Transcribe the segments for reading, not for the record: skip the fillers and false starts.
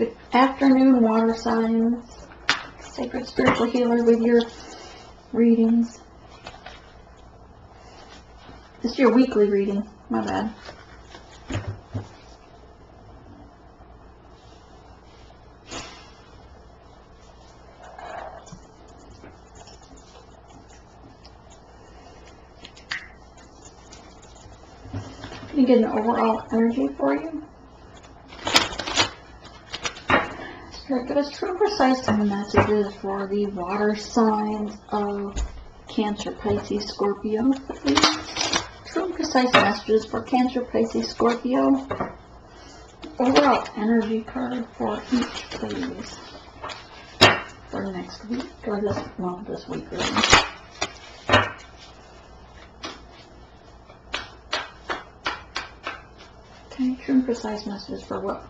Good afternoon, water signs. Sacred spiritual healer with your readings. This is your weekly reading. My bad. Let me get an overall energy for you. Spirit, give us true and precise messages for the water signs of Cancer, Pisces, Scorpio, please. True and precise messages for Cancer, Pisces, Scorpio. Overall energy card for each, please. For next week, or this week, really. Okay, true and precise messages for what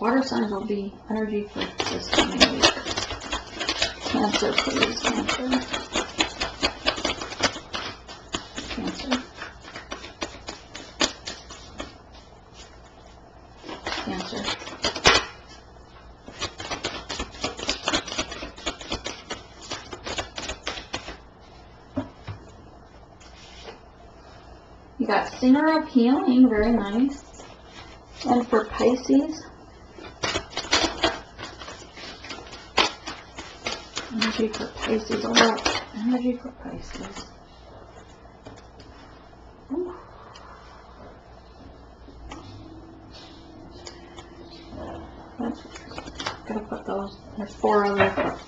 water signs will be energy for this coming week. Cancer, please. Cancer. Cancer. Cancer. You got Singer of Healing, very nice. And for Pisces, energy for Pisces, energy for Pisces. Ooh. Gotta put those, there's 4 other.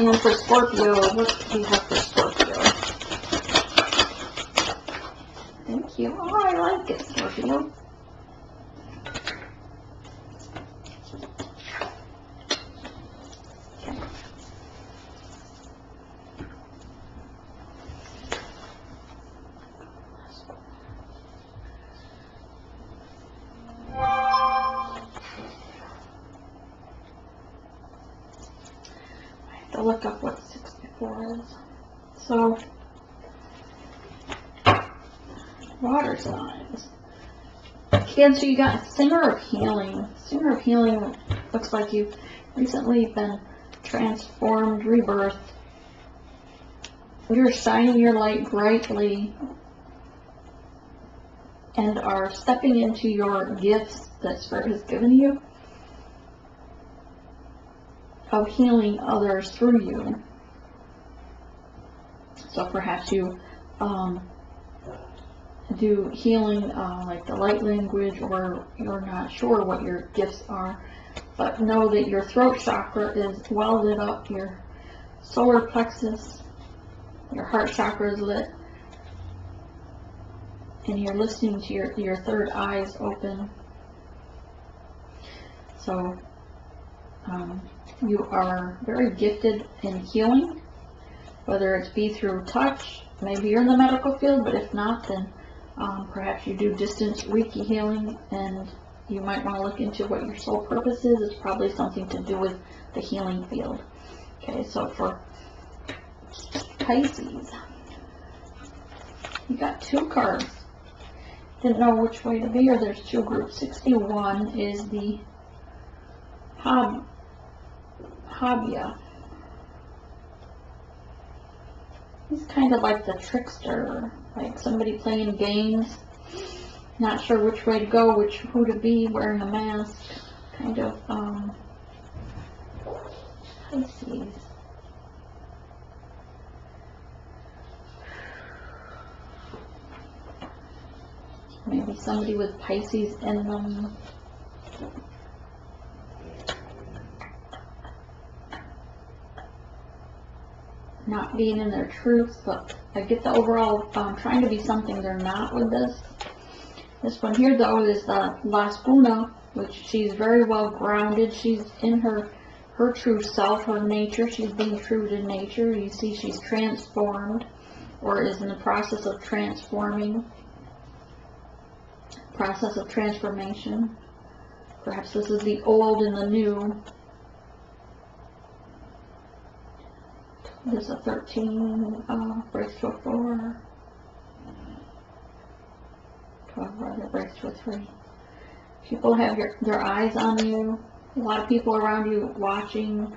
And for Scorpio, what do you have for Scorpio? Thank you. Oh, I like it, Scorpio. Okay. I have to look up what 64 is. So, water signs. Cancer, you got Singer of Healing. Singer of Healing looks like you've recently been transformed, rebirthed. You're shining your light brightly and are stepping into your gifts that Spirit has given you of healing others through you. So perhaps you do healing like the light language, or you're not sure what your gifts are, but know that your throat chakra is well lit up, your solar plexus, your heart chakra is lit, and you're listening to your third eye is open. So you are very gifted in healing, whether it be through touch. Maybe you're in the medical field, but if not, then perhaps you do distance Reiki healing, and you might want to look into what your soul purpose is. It's probably something to do with the healing field. Okay, so for Pisces, you got 2 cards. Didn't know which way to be, or there's 2 groups. 61 is the Habia. He's kind of like the trickster, like somebody playing games, not sure which way to go, who to be, wearing a mask, kind of, Pisces. Maybe somebody with Pisces in them. Not being in their truth, but I get the overall trying to be something they're not with this. This one here, though, is the La Spuna, which she's very well grounded. She's in her true self, her nature. She's being true to nature. You see she's transformed, or is in the process of transforming. Process of transformation. Perhaps this is the old and the new. There's a 13, breaks to a 4. 12 rather breaks to a 3. People have their eyes on you. A lot of people around you watching.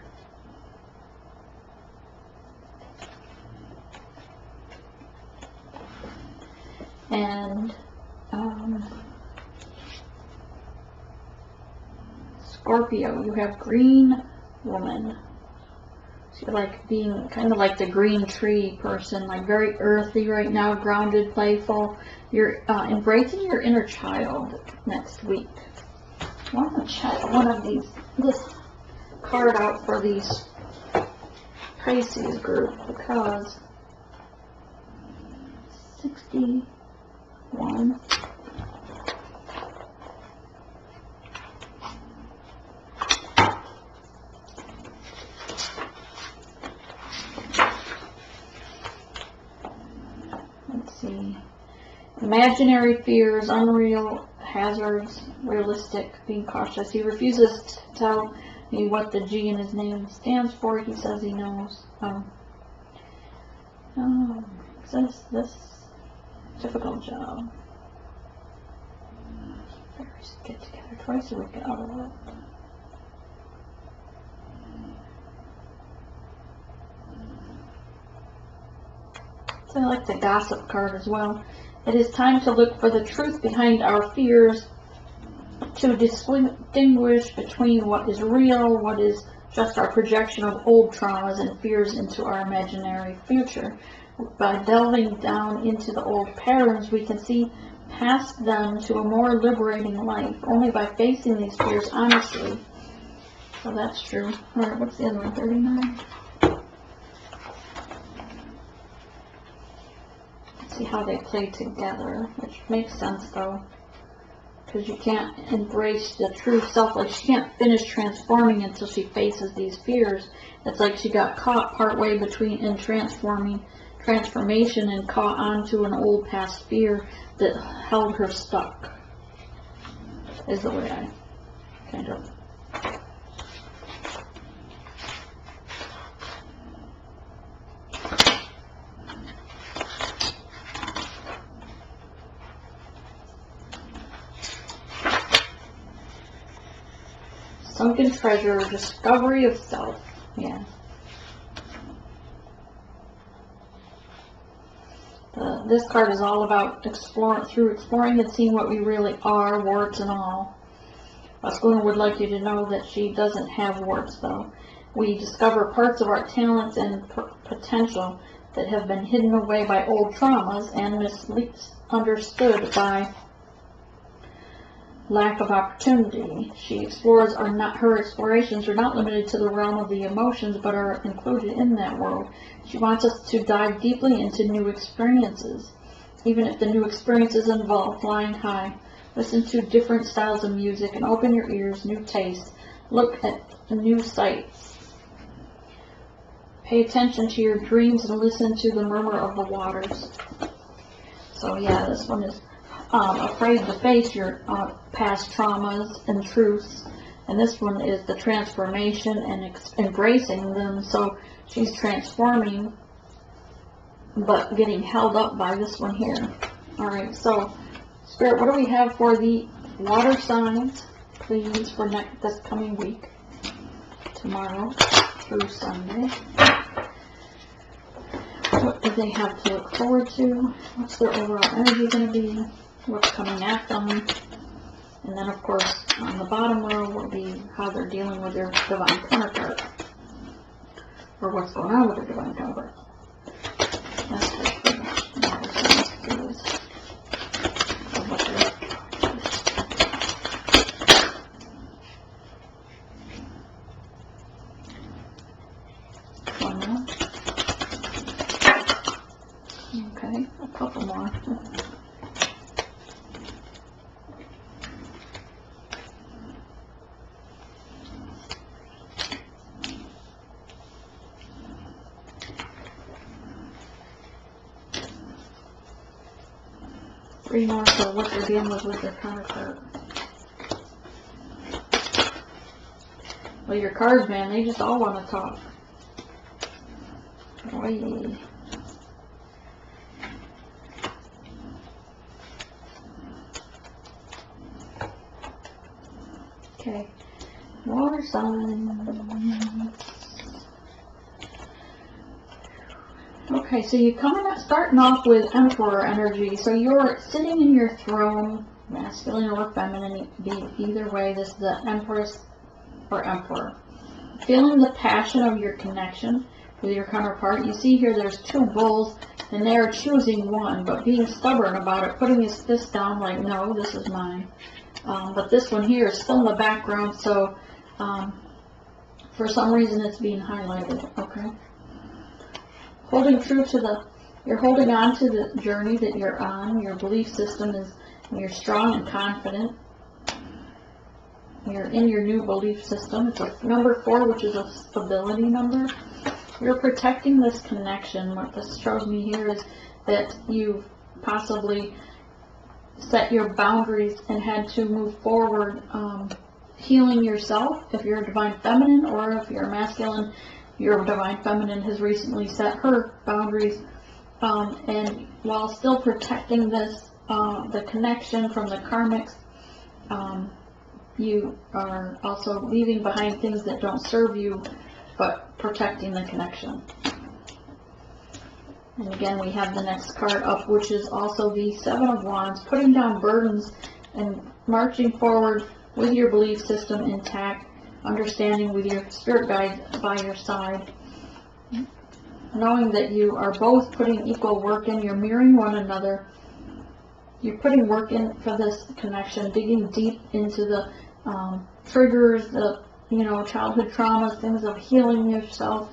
And Scorpio, you have green woman. So you're like being kind of like the green tree person, like very earthy right now, grounded, playful. You're embracing your inner child next week. I want to check this card out for these Pisces group because 61. Let's see. Imaginary fears, unreal hazards, realistic, being cautious. He refuses to tell me what the G in his name stands for. He says he knows. This difficult job. Get together twice a week out of it. So I like the gossip card as well. It is time to look for the truth behind our fears, to distinguish between what is real, what is just our projection of old traumas and fears into our imaginary future. By delving down into the old patterns, we can see past them to a more liberating life, only by facing these fears honestly. So that's true. Alright, what's the other one? 39? See how they play together, which makes sense though, because you can't embrace the true self. Like she can't finish transforming until she faces these fears. It's like she got caught partway between in transformation and caught onto an old past fear that held her stuck, is the way I kind of. Sunken treasure, discovery of self. Yeah. This card is all about exploring and seeing what we really are, warts and all. Vascona would like you to know that she doesn't have warts, though. We discover parts of our talents and potential that have been hidden away by old traumas and misunderstood by lack of opportunity. Her explorations are not limited to the realm of the emotions, but are included in that world. She wants us to dive deeply into new experiences, even if the new experiences involve flying high. Listen to different styles of music and open your ears, new tastes. Look at new sights. Pay attention to your dreams and listen to the murmur of the waters. So yeah, this one is afraid to face your past traumas and truths, and this one is the transformation and embracing them. So she's transforming but getting held up by this one here. Alright, so Spirit, what do we have for the water signs, please, for this coming week, tomorrow through Sunday? What do they have to look forward to? What's their overall energy going to be? What's coming at them? And then, of course, on the bottom row will be how they're dealing with their divine counterpart, or what's going on with their divine counterpart. That's what one more. Okay, a couple more. 3 more for what they're dealing with their counterpart. Well, your cards, man, they just all want to talk. Oy. Okay. Water signs. Okay, so you're starting off with Emperor energy. So you're sitting in your throne, masculine or feminine, either way. This is the Empress or Emperor. Feeling the passion of your connection with your counterpart. You see here there's two bulls, and they're choosing one, but being stubborn about it, putting his fist down like, no, this is mine. But this one here is still in the background, so for some reason it's being highlighted, okay? Holding true to you're holding on to the journey that you're on. Your belief system is, you're strong and confident. You're in your new belief system. It's a number 4, which is a stability number. You're protecting this connection. What this shows me here is that you've possibly set your boundaries and had to move forward, healing yourself if you're a divine feminine, or if you're masculine, your divine feminine has recently set her boundaries, and while still protecting this, the connection from the karmics, you are also leaving behind things that don't serve you, but protecting the connection. And again, we have the next card up, which is also the 7 of Wands, putting down burdens and marching forward with your belief system intact, understanding with your spirit guide by your side, knowing that you are both putting equal work in, you're mirroring one another, you're putting work in for this connection, digging deep into the triggers, the childhood traumas, things of healing yourself,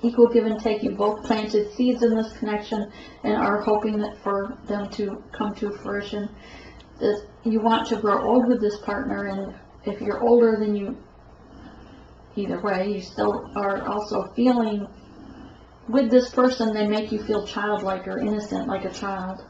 equal give and take. You both planted seeds in this connection and are hoping that for them to come to fruition. That you want to grow old with this partner, and if you're older than you, either way, you still are also feeling with this person, they make you feel childlike or innocent like a child.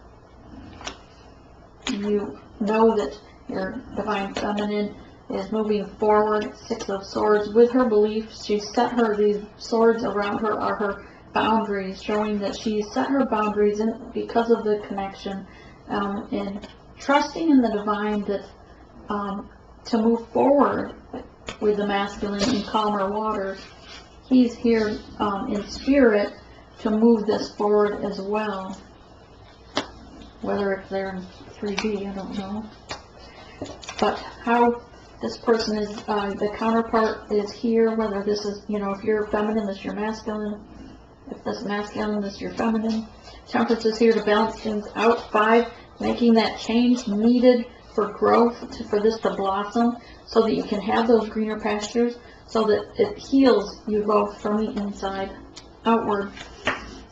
You know that your divine feminine is moving forward, 6 of Swords, with her beliefs. She's set these swords around her are her boundaries, showing that she's set her boundaries because of the connection, and trusting in the divine that to move forward with the masculine in calmer waters. He's here in spirit to move this forward as well. Whether if they're in 3D, I don't know. But how this person is, the counterpart is here, whether this is, if you're feminine, this is your masculine. If this is masculine, this is your feminine. Temperance is here to balance things out. 5, making that change needed for growth, for this to blossom, so that you can have those greener pastures, so that it heals you both from the inside outward.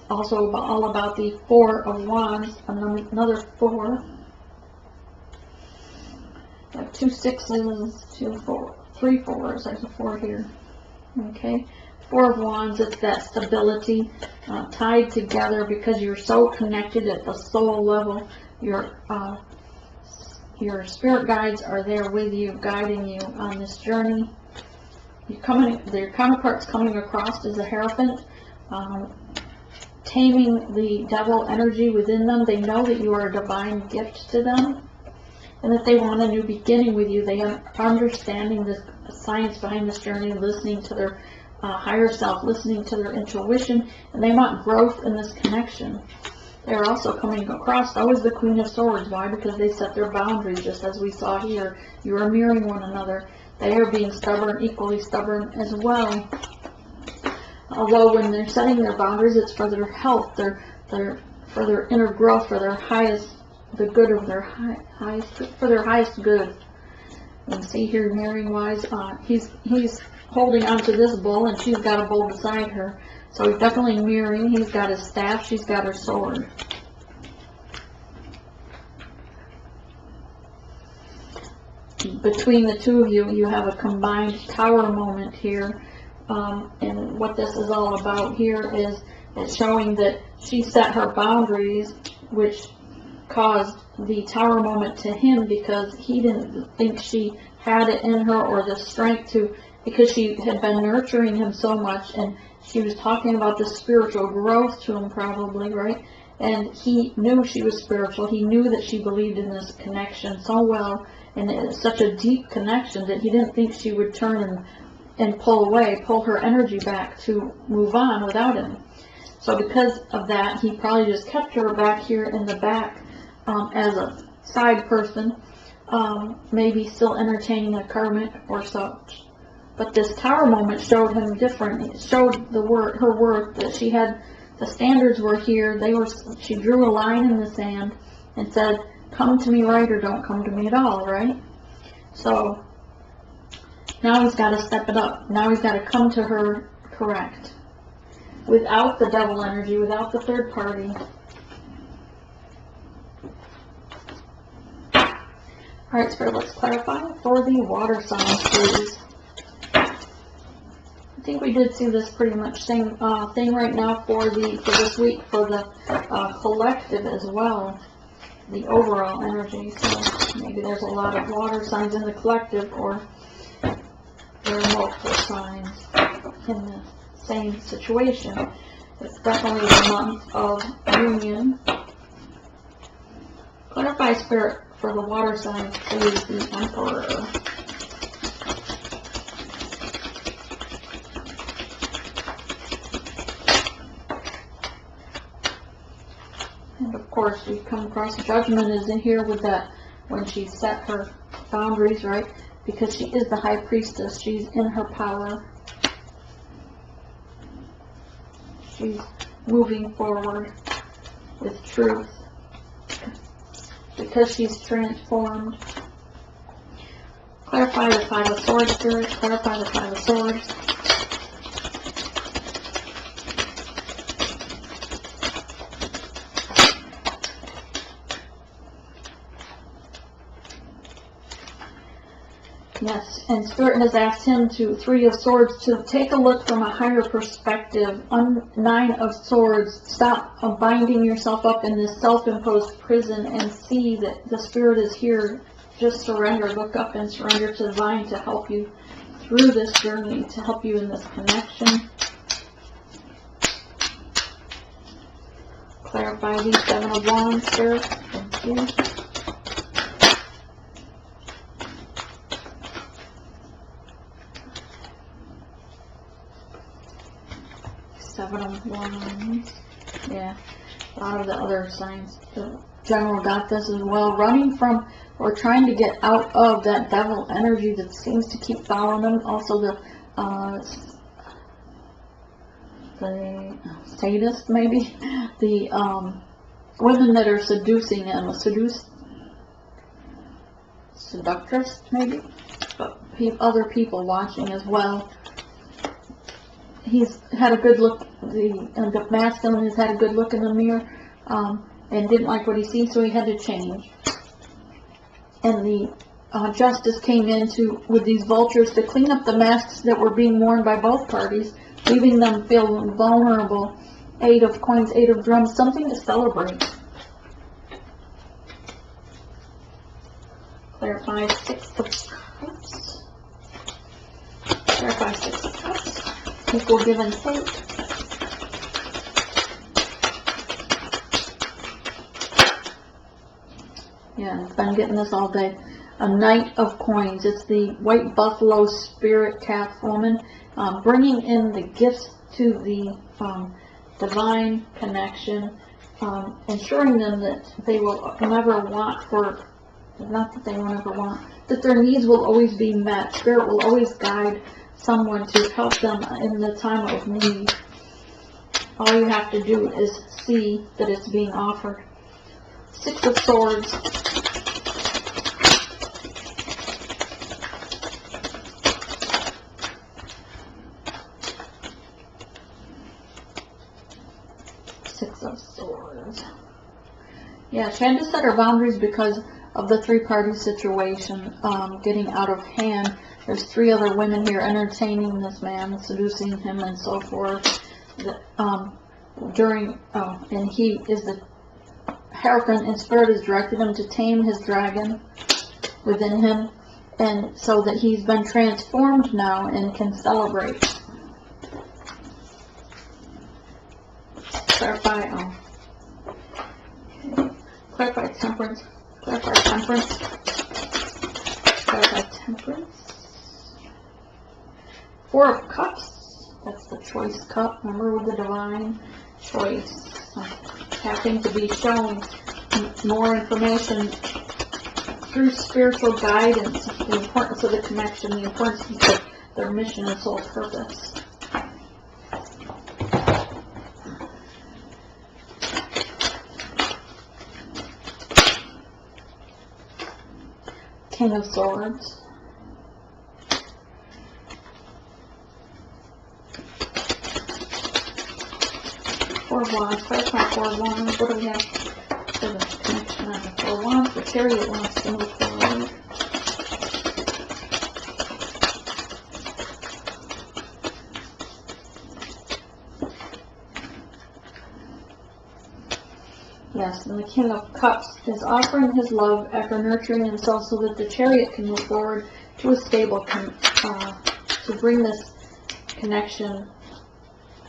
Also all about the 4 of Wands, another 4. 2 6s, 3 4s, there's a 4 here. Okay, 4 of Wands, it's that stability, tied together because you're so connected at the soul level. Your spirit guides are there with you, guiding you on this journey. Your counterpart's coming across as a Hierophant, taming the devil energy within them. They know that you are a divine gift to them, and that they want a new beginning with you. They are understanding the science behind this journey, listening to their higher self, listening to their intuition, and they want growth in this connection. They're also coming across, so is the Queen of Swords. Why? Because they set their boundaries, just as we saw here. You are mirroring one another. They are being stubborn, equally stubborn as well. Although when they're setting their boundaries, it's for their health, for their inner growth, for their highest, the good of their for their highest good. And see here, mirroring wise, he's holding onto this bull, and she's got a bull beside her. So he's definitely mirroring. He's got his staff, she's got her sword. Between the two of you, you have a combined tower moment here. And what this is all about here is it's showing that she set her boundaries, which caused the tower moment to him, because he didn't think she had it in her or the strength to, because she had been nurturing him so much, and she was talking about the spiritual growth to him probably, right? And he knew she was spiritual. He knew that she believed in this connection so well, And it's such a deep connection that he didn't think she would turn and pull her energy back to move on without him. So because of that, he probably just kept her back here in the back as a side person, maybe still entertaining a karmic or such. But this tower moment showed him different. It showed her worth, that she had, the standards were here. She drew a line in the sand and said, come to me right or don't come to me at all, right? So now he's got to step it up. Now he's got to come to her correct, without the devil energy, without the third party. Alright, Spirit, let's clarify for the water signs, please. I think we did see this pretty much same thing right now for this week for the collective as well, the overall energy. So maybe there's a lot of water signs in the collective, or there are multiple signs in the same situation. It's definitely the month of union. Clarify, Spirit, for the water signs, please, the Emperor. And of course, we come across Judgment is in here with that, when she set her boundaries, right? Because she is the High Priestess. She's in her power. She's moving forward with truth, because she's transformed. Clarify the Five of Swords, Spirit. Clarify the Five of Swords. Yes, and Spirit has asked him to, Three of Swords, to take a look from a higher perspective. Nine of Swords, stop binding yourself up in this self-imposed prison and see that the Spirit is here. Just surrender, look up and surrender to the Divine to help you through this journey, to help you in this connection. Clarify the Seven of Wands, Spirit. Thank you. Seven of Wands. Yeah, a lot of the other signs. The General got this as well. Running from or trying to get out of that devil energy that seems to keep following them. Also the sadist, maybe. The women that are seducing him. Seductress, maybe. But other people watching as well. He's had a good look, the masculine has had a good look in the mirror, and didn't like what he sees, so he had to change. And the justice came in with these vultures to clean up the masks that were being worn by both parties, leaving them feel vulnerable. Eight of Coins, Eight of Drums, something to celebrate. Clarify Six of Cups. Clarify Six of Cups. Equal give and take. Yeah, I've been getting this all day. A Knight of Coins. It's the white buffalo spirit calf woman, bringing in the gifts to the divine connection, ensuring them that they will never want for, not that they will never want, that their needs will always be met. Spirit will always guide someone to help them in the time of need. All you have to do is see that it's being offered. Six of Swords. Six of Swords. Yeah, she had to set her boundaries because of the three-party situation getting out of hand. There's three other women here entertaining this man, seducing him, and so forth. And he is the Hierophant, and Spirit has directed him to tame his dragon within him, and so that he's been transformed now and can celebrate. Clarify. Okay. Clarify Temperance. Clarify Temperance. clarified temperance. Four of Cups, that's the choice cup. Remember, with the divine choice. Having to be shown more information through spiritual guidance, the importance of the connection, the importance of their mission and soul purpose. King of Swords. Four of Wands. Clarify Four of Wands. What do we have for the connection on the Four of Wands? The Chariot wants to move forward. Yes, and the King of Cups is offering his love after nurturing himself so that the Chariot can move forward to a stable, to bring this connection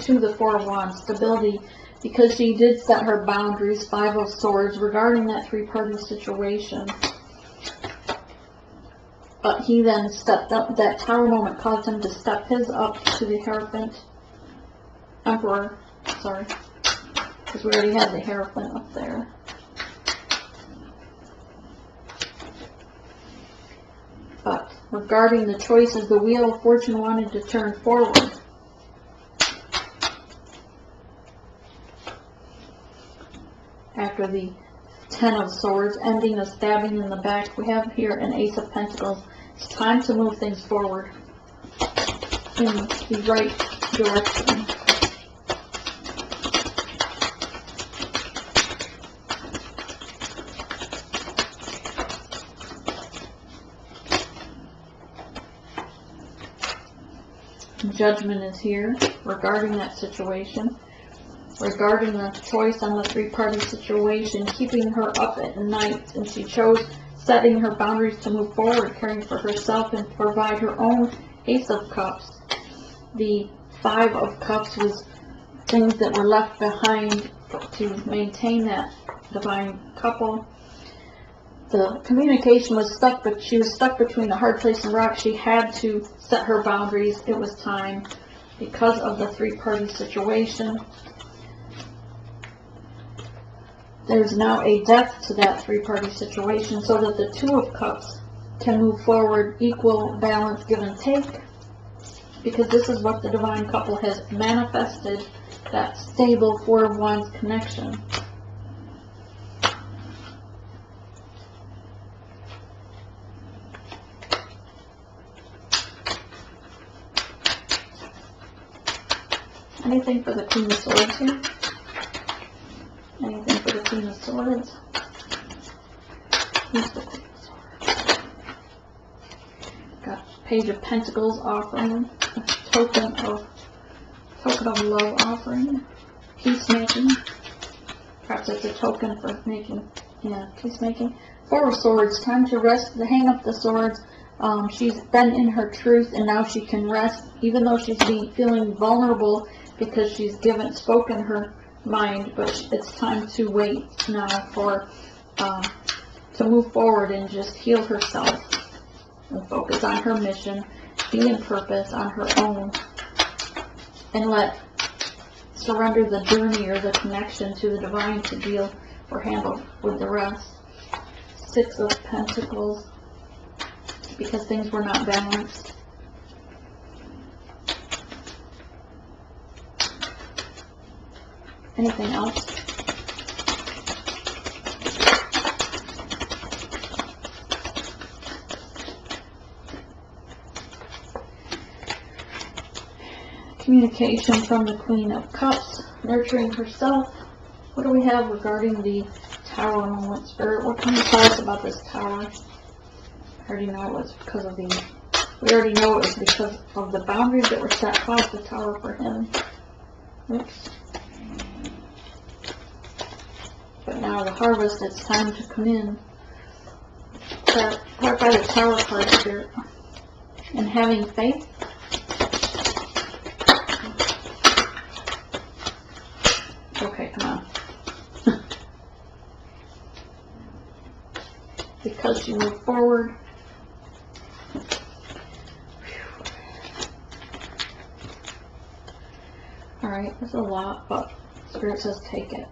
to the Four of Wands, stability, because she did set her boundaries, Five of Swords, regarding that three-party situation. But he then stepped up. That Tower moment caused him to step his up to the Hierophant, Emperor, sorry. Because we already had the Hierophant up there. But regarding the choices, the Wheel of Fortune wanted to turn forward. After the Ten of Swords, ending a stabbing in the back, we have here an Ace of Pentacles. It's time to move things forward in the right direction. Judgment is here regarding that situation, regarding the choice on the three-party situation, keeping her up at night, and she chose setting her boundaries to move forward, caring for herself and provide her own Ace of Cups. The Five of Cups was things that were left behind to maintain that divine couple. The communication was stuck, but she was stuck between a hard place and rock. She had to set her boundaries. It was time because of the three-party situation. There's now a death to that three-party situation so that the Two of Cups can move forward, equal, balance, give and take, because this is what the divine couple has manifested, that stable Four of Wands connection. Anything for the Queen of Swords here? Anything for the Queen of Swords? Who's the Queen of Swords? Got Page of Pentacles offering, a token of love offering, peacemaking. Perhaps it's a token for making, peacemaking. Four of Swords, time to rest, to hang up the swords. She's been in her truth, and now she can rest, even though she's feeling vulnerable because she's spoken her mind. But it's time to wait now for to move forward and just heal herself and focus on her mission, be in purpose on her own, and surrender the journey or the connection to the divine to deal or handle with the rest. Six of Pentacles, because things were not balanced. Anything else? Communication from the Queen of Cups, nurturing herself. What do we have regarding the Tower moment, Spirit? What can you tell us about this Tower? I already know it was because of we already know it was because of the boundaries that were set caused the Tower for him. Oops. But now the harvest, it's time to come in. Clarify the Tower card, Spirit. And having faith. Okay, come on. Because she moved forward Alright, there's a lot, but Spirit says take it.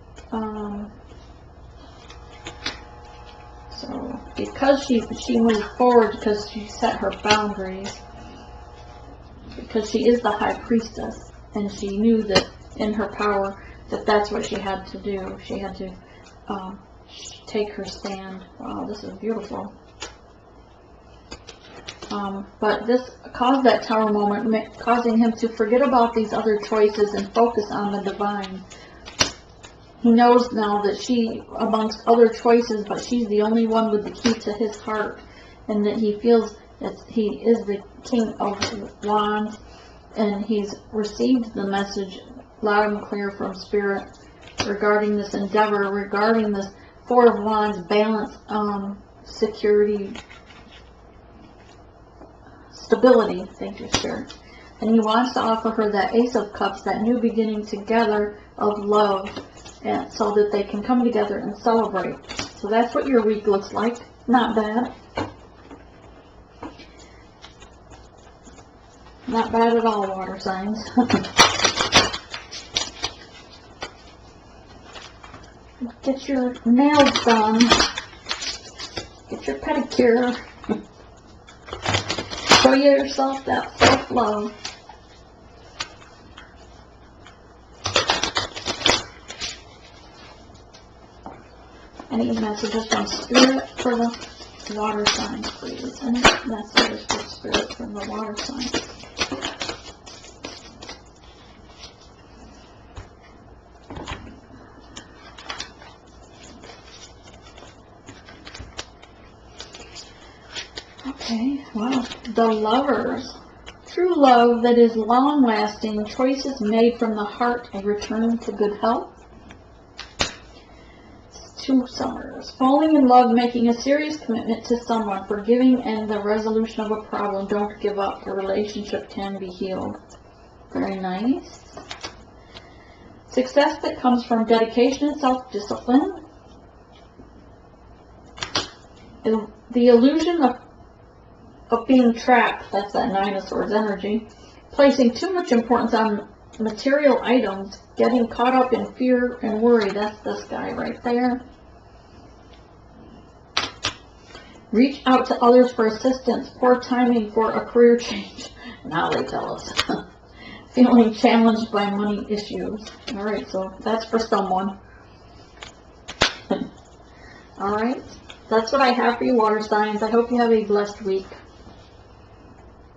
So, because she moved forward, because she set her boundaries, because she is the High Priestess, and she knew that in her power that that's what she had to do. She had to take her stand. Wow, this is beautiful. But this caused that Tower moment, causing him to forget about these other choices and focus on the divine. He knows now that she, amongst other choices, but she's the only one with the key to his heart, and that he feels that he is the King of Wands, and he's received the message loud and clear from Spirit regarding this endeavor, regarding this Four of Wands, balance, security, stability. Thank you, Spirit. And he wants to offer her that Ace of Cups, that new beginning together of love, and so that they can come together and celebrate. So that's what your week looks like. Not bad. Not bad at all, water signs. Get your nails done. Get your pedicure. Show yourself that self-love. Any messages from Spirit for the water signs, please? Any messages for Spirit from the water signs? Okay, wow. The Lovers. True love that is long-lasting, choices made from the heart, a return to good health. 2 Summers. Falling in love, making a serious commitment to someone, forgiving, and the resolution of a problem. Don't give up. The relationship can be healed. Very nice. Success that comes from dedication and self-discipline. The illusion of being trapped, that's that Nine of Swords energy, placing too much importance on material items, getting caught up in fear and worry, that's this guy right there. Reach out to others for assistance, poor timing for a career change. Now they tell us. Feeling challenged by money issues. Alright, so that's for someone. Alright, that's what I have for you, water signs. I hope you have a blessed week.